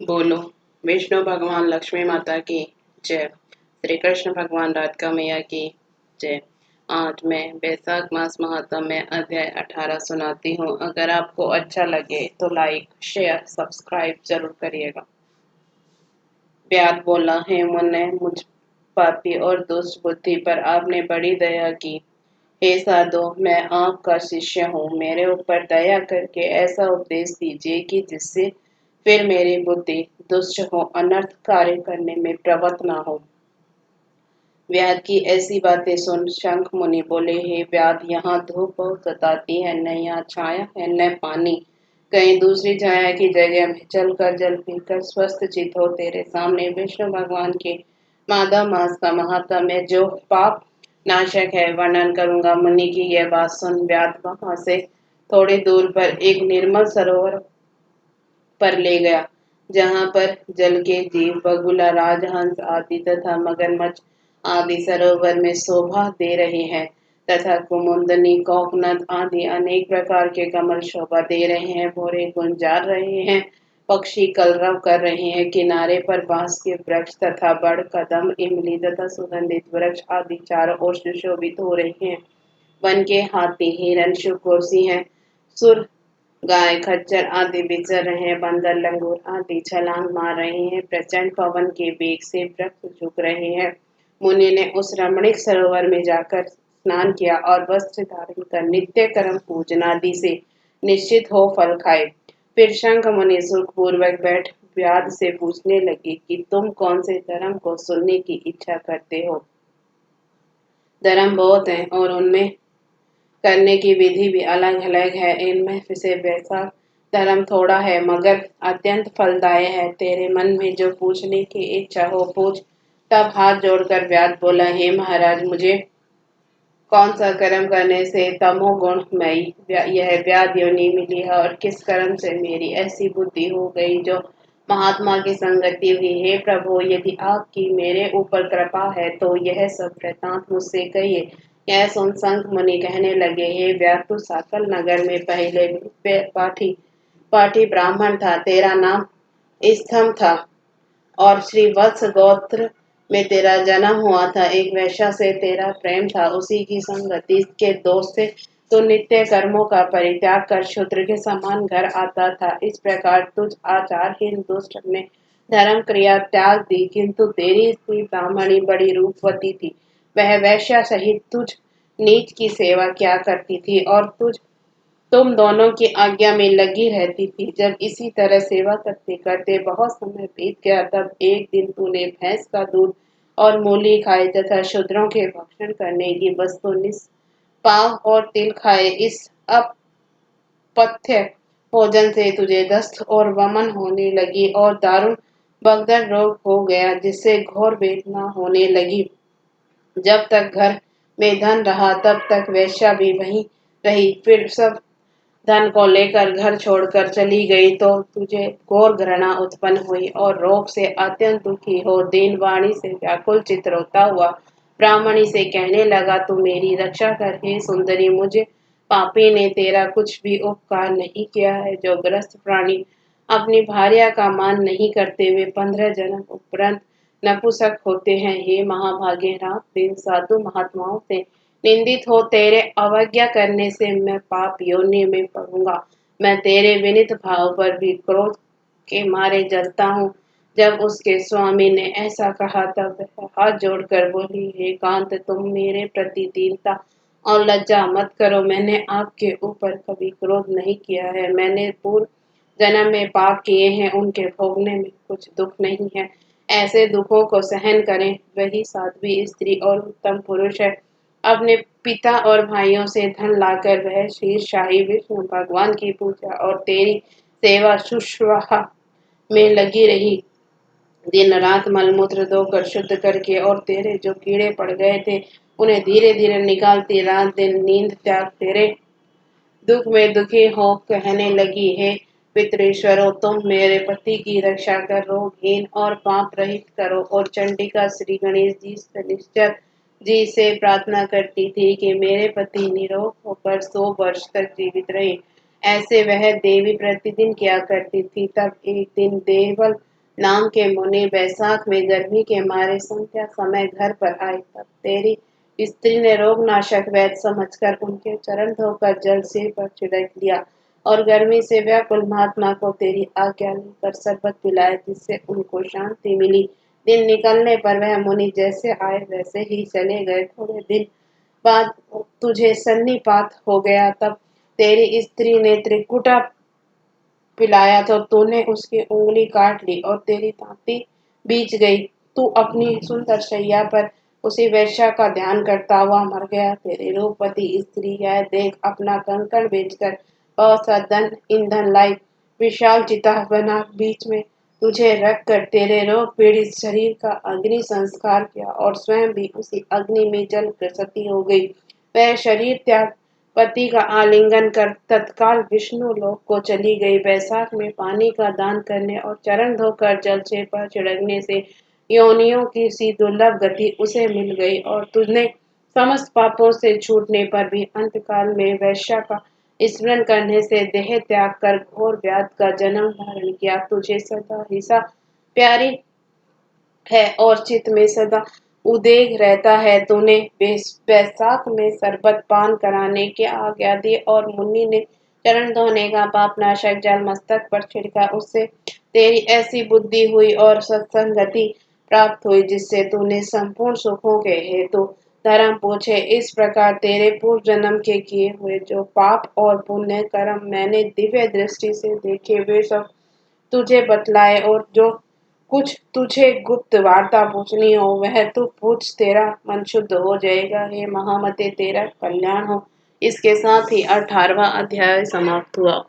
बोलो विष्णु भगवान लक्ष्मी माता की जय। श्री कृष्ण भगवान राधिका मैया की जय। आज मैं बैसाख मास महात्म्य में अध्याय 18 सुनाती हूँ। अगर आपको अच्छा लगे तो लाइक शेयर सब्सक्राइब जरूर करिएगा। व्याध बोला, हे मुन्ने, मुझ पापी और दुष्ट बुद्धि पर आपने बड़ी दया की। हे साधो, मैं आपका शिष्य हूँ, मेरे ऊपर दया करके ऐसा उपदेश दीजिए कि जिससे फिर मेरी बुद्धि दुष्ट हो, अनर्थ कार्य करने में प्रवृत्त न हो। व्याध की ऐसी बातें सुन शंख मुनि बोले, हे व्याध, यहाँ धूप बहुत सताती है, न यहाँ छाया है न पानी। कहीं दूसरी छाया की जगह में चलकर जल पीकर स्वस्थ चित हो तेरे सामने विष्णु भगवान के माघ मास का महात्म्य में जो पाप नाशक है वर्णन करूंगा। मुनि की यह बात सुन व्याध वहां से थोड़ी दूर पर एक निर्मल सरोवर पर ले गया, जहाँ पर जल के जीव बगुला, राजहंस आदि तथा मगरमच्छ आदि सरोवर में शोभा दे रहे हैं तथा कुमुदनी, कोकनद आदि अनेक प्रकार के कमल शोभा दे रहे हैं। भोरे गुंजार रहे हैं, पक्षी कलरव कर रहे हैं। किनारे पर बांस के वृक्ष तथा बड़, कदम, इमली तथा सुगंधित वृक्ष आदि चारों ओर सुशोभित हो रहे हैं। वन के हाथी, हिरण, शुक्र, सिंह, सुर, गाय, खच्चर आदि विचर रहे हैं। बंदर, लंगूर आदि छलांग मार रहे हैं। प्रचंड पवन के वेग से वृक्ष झुक रहे हैं। मुनि ने उस रमणीक सरोवर में जाकर स्नान किया और वस्त्र धारण कर नित्य कर्म पूजन आदि से निश्चित हो फल खाए। फिर शंख मुनि सुख पूर्वक बैठ व्याध से पूछने लगे कि तुम कौन से धर्म को सुनने की इच्छा करते हो। धर्म बहुत है और उनमें करने की विधि भी अलग अलग है। इनमें से वैसा धर्म थोड़ा है मगर अत्यंत फलदायी है। तेरे मन में जो पूछने की इच्छा हो पूछ। तब हाथ जोड़कर व्याध बोला, हे महाराज, मुझे कौन सा कर्म करने से तमोगुण मई यह व्याध योनि मिली है और किस कर्म से मेरी ऐसी बुद्धि हो गई जो महात्मा की संगति हुई। हे प्रभु, यदि आपकी मेरे ऊपर कृपा है तो यह सब वृतांत मुझसे कहिए। यह सुन शंख मुनि कहने लगे, हे व्याध, तू साकल नगर में पहले पाठी पाठी ब्राह्मण था। तेरा नाम स्थम था और श्री वत्स गोत्र में तेरा जन्म हुआ था। एक वैश्या से तेरा प्रेम था, उसी की संगति के दोष से तो नित्य कर्मों का परित्याग कर शूद्र के समान घर आता था। इस प्रकार तुझ आचारहीन दुष्ट ने धर्म क्रिया त्याग दी, किंतु तेरी स्त्री ब्राह्मणी बड़ी रूपवती थी। वह वैश्या सहित तुझ नीच की सेवा क्या करती थी और तुम दोनों की आज्ञा में लगी रहती थी। जब इसी तरह सेवा करते करते बहुत समय बीत गया, तब एक दिन तूने भैंस का दूध और मूली खाए तथा शूद्रों के भक्षण करने की वस्तु पाव और तिल खाए। इस अपथ्य भोजन से तुझे दस्त और वमन होने लगी और दारुण भगदड़ रोग हो गया, जिससे घोर वेदना होने लगी। जब तक घर में धन रहा तब तक वेश्या भी वहीं रही, फिर सब धन को लेकर घर छोड़कर चली गई तो तुझे घोर घृणा उत्पन्न हुई और रोग से अत्यंत दुखी हो दीन वाणी से व्याकुल चित रोता हुआ ब्राह्मणी से कहने लगा, तू मेरी रक्षा कर। हे सुंदरी, मुझे पापी ने तेरा कुछ भी उपकार नहीं किया है। जो ग्रस्त प्राणी अपनी भार्या का मान नहीं करते वे 15 जन्म उपरांत नपुंसक होते हैं। हे महाभागे, रात दिन साधु महात्माओं से निंदित हो तेरे अवज्ञा करने से मैं पाप योनि में पड़ूंगा। मैं तेरे विनित भाव पर भी क्रोध के मारे जलता हूँ। जब उसके स्वामी ने ऐसा कहा तब वह हाथ जोड़कर बोली, हे कांत, तुम मेरे प्रति दीनता और लज्जा मत करो। मैंने आपके ऊपर कभी क्रोध नहीं किया है। मैंने पूर्व जन्म में पाप किए हैं, उनके भोगने में कुछ दुख नहीं है। ऐसे दुखों को सहन करें वही साध्वी स्त्री और उत्तम पुरुष है। अपने पिता और भाइयों से धन लाकर वह शीर्षशाही विष्णु भगवान की पूजा और तेरी सेवा शुश्रूषा में लगी रही। दिन रात मलमूत्र धोकर शुद्ध करके और तेरे जो कीड़े पड़ गए थे उन्हें धीरे धीरे निकालती, रात दिन नींद त्याग तेरे दुख में दुखी हो कहने लगी, हे पितृश्वरों, तुम मेरे पति की रक्षा कर रोगहीन और पाप रहित करो। और चंडिका श्री गणेश जी शनिश्चर जी से प्रार्थना करती थी कि मेरे पति निरोग होकर 100 वर्ष तक जीवित रहे। ऐसे वह देवी प्रतिदिन किया करती थी। तब एक दिन देवल नाम के मुनि बैसाख में गर्मी के मारे संध्या समय घर पर आए, तब तेरी स्त्री ने रोगनाशक वैद्य समझकर उनके चरण धोकर जल सिर पर छिड़क दिया और गर्मी से व्याकुल महात्मा को तेरी आज्ञा लेकर शरबत पिलाया, जिससे उनको शांति मिली। दिन निकलने पर वह मुनि जैसे आए वैसे ही चले गए। थोड़े दिन बाद तुझे सन्निपात हो गया, तब तेरी स्त्री ने त्रिकुटा पिलाया तो तूने उसकी उँगली काट ली और तेरी तांती बीच गई। तू अपनी सुंदर शैया पर उसी वेश्या का ध्यान करता हुआ मर गया। तेरी रूपवती स्त्री यह देख अपना कंकण बेचकर बहुत सा धन ईंधन लाई, विशाल चिता बना बीच में तुझे रखकर तेरे रोग पीड़ित शरीर का अग्नि संस्कार किया और स्वयं भी उसी अग्नि में जलकर सती हो गई। वह शरीर त्याग पति का आलिंगन कर तत्काल विष्णु लोक को चली गई। बैसाख में पानी का दान करने और चरण धोकर जल से पर छिड़कने से योनियों की सी दुर्लभ गति उसे मिल गई और तुझने समस्त पापों से छूटने पर भी अंतकाल में वैश्या का स्मरण करने से देह त्याग कर घोर व्याध का जन्म धारण किया। तुझे सदा हिसा प्यारी है और चित्त में सदा उदेग रहता है। तूने बैसाख में शरबत पान कराने की आज्ञा दी और मुन्नी ने चरण धोने का पापनाशक जल मस्तक पर छिड़का। उससे तेरी ऐसी बुद्धि हुई और सत्संगति प्राप्त हुई, जिससे तूने संपूर्ण सुखों के हेतु धर्म पूछे। इस प्रकार तेरे पूर्व जन्म के किए हुए जो पाप और पुण्य कर्म मैंने दिव्य दृष्टि से देखे वे सब तुझे बतलाए, और जो कुछ तुझे गुप्त वार्ता पूछनी हो वह तू पूछ, तेरा मन शुद्ध हो जाएगा। हे महामते, तेरा कल्याण हो। इसके साथ ही 18वां अध्याय समाप्त हुआ।